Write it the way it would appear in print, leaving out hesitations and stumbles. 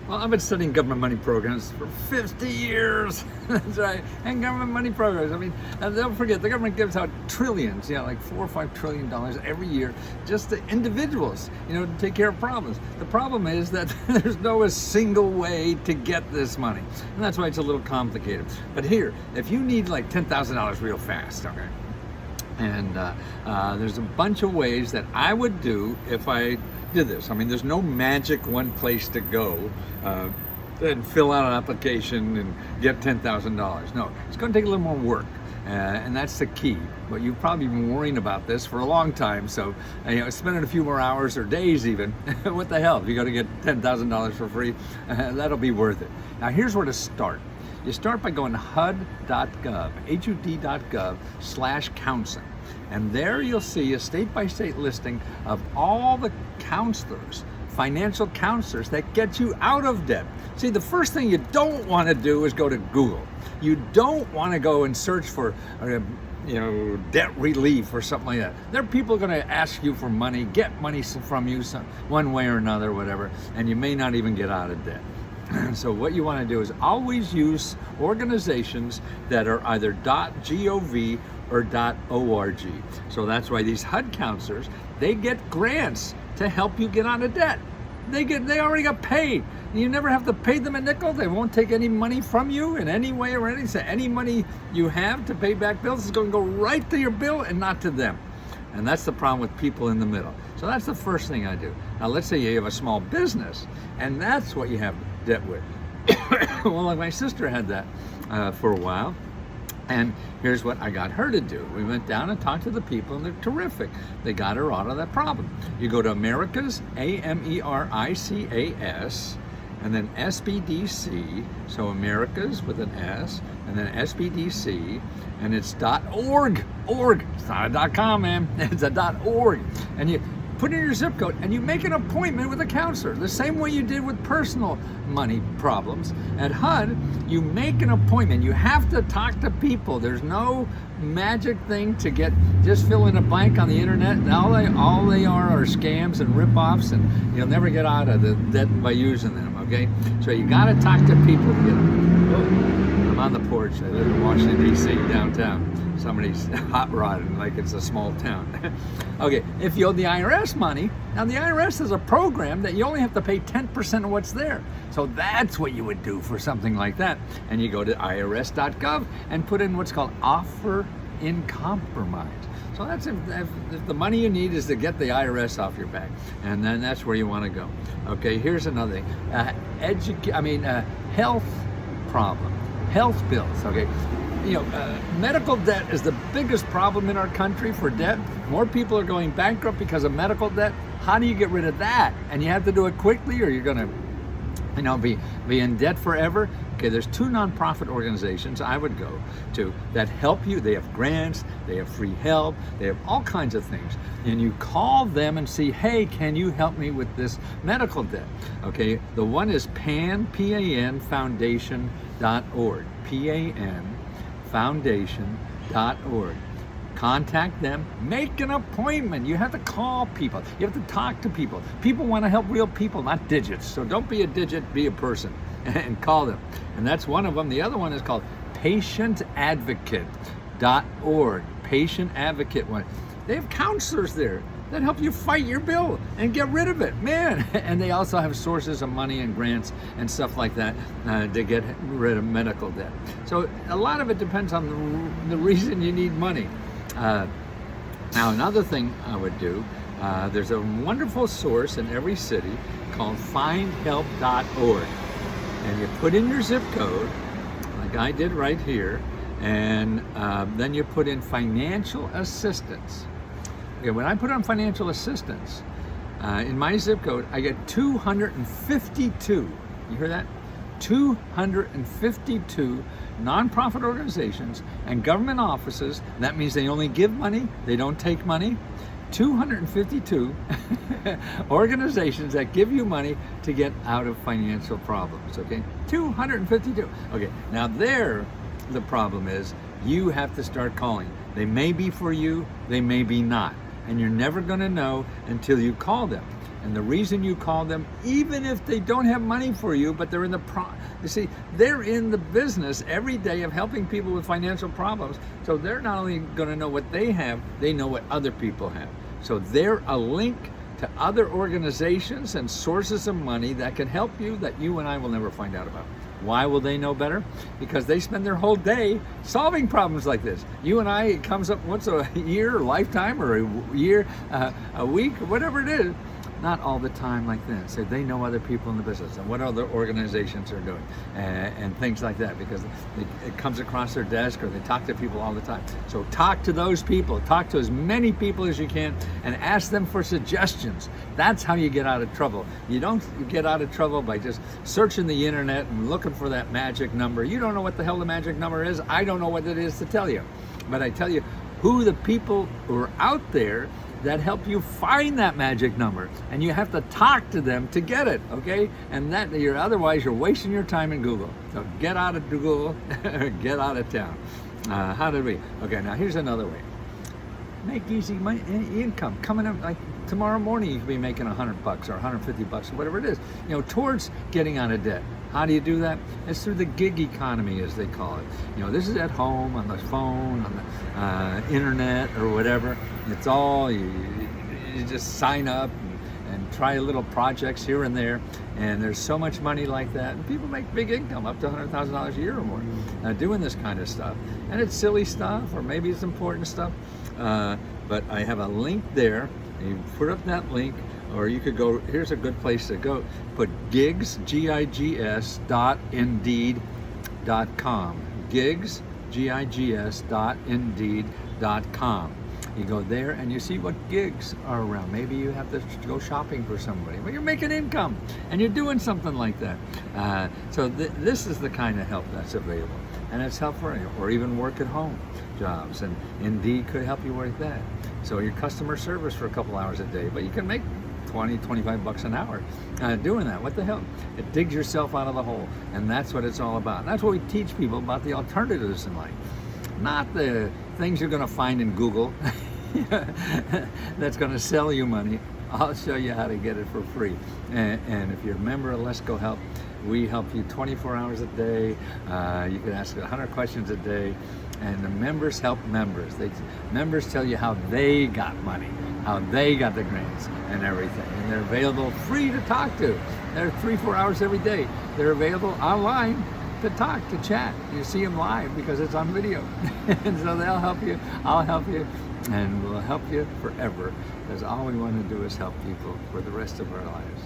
Well, I've been studying government money programs for 50 years. That's right. And government money programs. I mean, and don't forget, the government gives out trillions, like $4 or $5 trillion every year just to individuals, to take care of problems. The problem is that there's no single way to get this money. And that's why it's a little complicated. But here, if you need like $10,000 real fast, okay? And there's a bunch of ways that I would do if I did this. I mean, there's no magic one place to go and fill out an application and get $10,000. No, it's going to take a little more work. And that's the key. But you've probably been worrying about this for a long time. So, spending a few more hours or days even, what the hell? If you're going to get $10,000 for free, that'll be worth it. Now, here's where to start. You start by going to HUD.gov, HUD.gov/counseling. And there you'll see a state-by-state listing of all the counselors, financial counselors that get you out of debt. See, the first thing you don't want to do is go to Google. You don't want to go and search for debt relief or something like that. There are people going to ask you for money, get money from you one way or another, whatever, and you may not even get out of debt. So what you want to do is always use organizations that are either .gov or .org. So that's why these HUD counselors, they get grants to help you get out of debt. They already got paid. You never have to pay them a nickel. They won't take any money from you in any way or anything. So any money you have to pay back bills is going to go right to your bill and not to them. And that's the problem with people in the middle. So that's the first thing I do. Now let's say you have a small business and that's what you have debt with. Well, like my sister had that for a while. And here's what I got her to do. We went down and talked to the people, and they're terrific. They got her out of that problem. You go to Americas, AMERICAS, and then SBDC, so Americas with an S, and then SBDC, and it's .org. It's not a .com, man. It's a .org. And you put in your zip code and you make an appointment with a counselor, the same way you did with personal money problems. At HUD, you make an appointment. You have to talk to people. There's no magic thing to just fill in a blank on the internet. And all they are scams and ripoffs, and you'll never get out of the debt by using them, okay? So you gotta talk to people to get them. Oh, I'm on the porch. I live in Washington, D.C., downtown. Somebody's hot rodding like it's a small town. Okay, if you owe the IRS money, now the IRS has a program that you only have to pay 10% of what's there. So that's what you would do for something like that. And you go to irs.gov and put in what's called offer in compromise. So that's if the money you need is to get the IRS off your back, and then that's where you want to go. Okay, here's another thing. Health problem, health bills. Okay. Medical debt is the biggest problem in our country for debt. More people are going bankrupt because of medical debt. How do you get rid of that? And you have to do it quickly, or you're going to, be in debt forever. Okay, there's two nonprofit organizations I would go to that help you. They have grants, they have free help, they have all kinds of things. And you call them and see, hey, can you help me with this medical debt? Okay, the one is PAN Foundation.org. PAN Foundation.org. Contact them, make an appointment. You have to call people. You have to talk to people. People want to help real people, not digits. So don't be a digit, be a person, and call them. And that's one of them. The other one is called patientadvocate.org. Patient Advocate one. They have counselors there that help you fight your bill and get rid of it, man. And they also have sources of money and grants and stuff like that to get rid of medical debt. So a lot of it depends on the reason you need money. Now, another thing I would do, there's a wonderful source in every city called findhelp.org. And you put in your zip code, like I did right here, and then you put in financial assistance. Okay, when I put on financial assistance, in my zip code, I get 252. You hear that? 252 nonprofit organizations and government offices. That means they only give money, they don't take money. 252 organizations that give you money to get out of financial problems, okay? 252. Okay, now there, the problem is you have to start calling. They may be for you, they may be not. And you're never gonna know until you call them. And the reason you call them, even if they don't have money for you, but they're in the you see, they're in the business every day of helping people with financial problems. So they're not only going to know what they have, they know what other people have. So they're a link to other organizations and sources of money that can help you that you and I will never find out about. Why will they know better? Because they spend their whole day solving problems like this. You and I, it comes up once a year, or lifetime, or a year, a week, or whatever it is. Not all the time like that. So they know other people in the business and what other organizations are doing and things like that, because it comes across their desk, or they talk to people all the time. So talk to those people. Talk to as many people as you can and ask them for suggestions. That's how you get out of trouble. You don't get out of trouble by just searching the internet and looking for that magic number. You don't know what the hell the magic number is. I don't know what it is to tell you. But I tell you who the people who are out there that help you find that magic number, and you have to talk to them to get it, okay? And that otherwise you're wasting your time in Google. So get out of Google, get out of town. How did we? Okay, now here's another way. Make easy money, income coming up. Like tomorrow morning, you could be making $100 or $150 or whatever it is, towards getting out of debt. How do you do that? It's through the gig economy, as they call it. This is at home, on the phone, on the internet, or whatever. It's all, you just sign up and try little projects here and there. And there's so much money like that. And people make big income, up to $100,000 a year or more, doing this kind of stuff. And it's silly stuff, or maybe it's important stuff. But I have a link there. You put up that link. Or you could go, here's a good place to go, put gigs, G-I-G-S, .indeed.com. Gigs, G-I-G-S, .indeed.com. You go there and you see what gigs are around. Maybe you have to go shopping for somebody, but you're making income and you're doing something like that. So this is the kind of help that's available. And it's helpful, or even work at home jobs. And Indeed could help you with that. So your customer service for a couple hours a day, but you can make $20-25 an hour doing that. What the hell? It digs yourself out of the hole, and that's what it's all about. And that's what we teach people about, the alternatives in life, not the things you're going to find in Google that's going to sell you money. I'll show you how to get it for free. And if you're a member of Let's Go Help, we help you 24 hours a day. You can ask 100 questions a day, and the members help members. Members tell you how they got money, how they got the grants and everything. And they're available free to talk to. They're 3-4 hours every day. They're available online to talk, to chat. You see them live because it's on video. And so they'll help you, I'll help you, and we'll help you forever, because all we want to do is help people for the rest of our lives.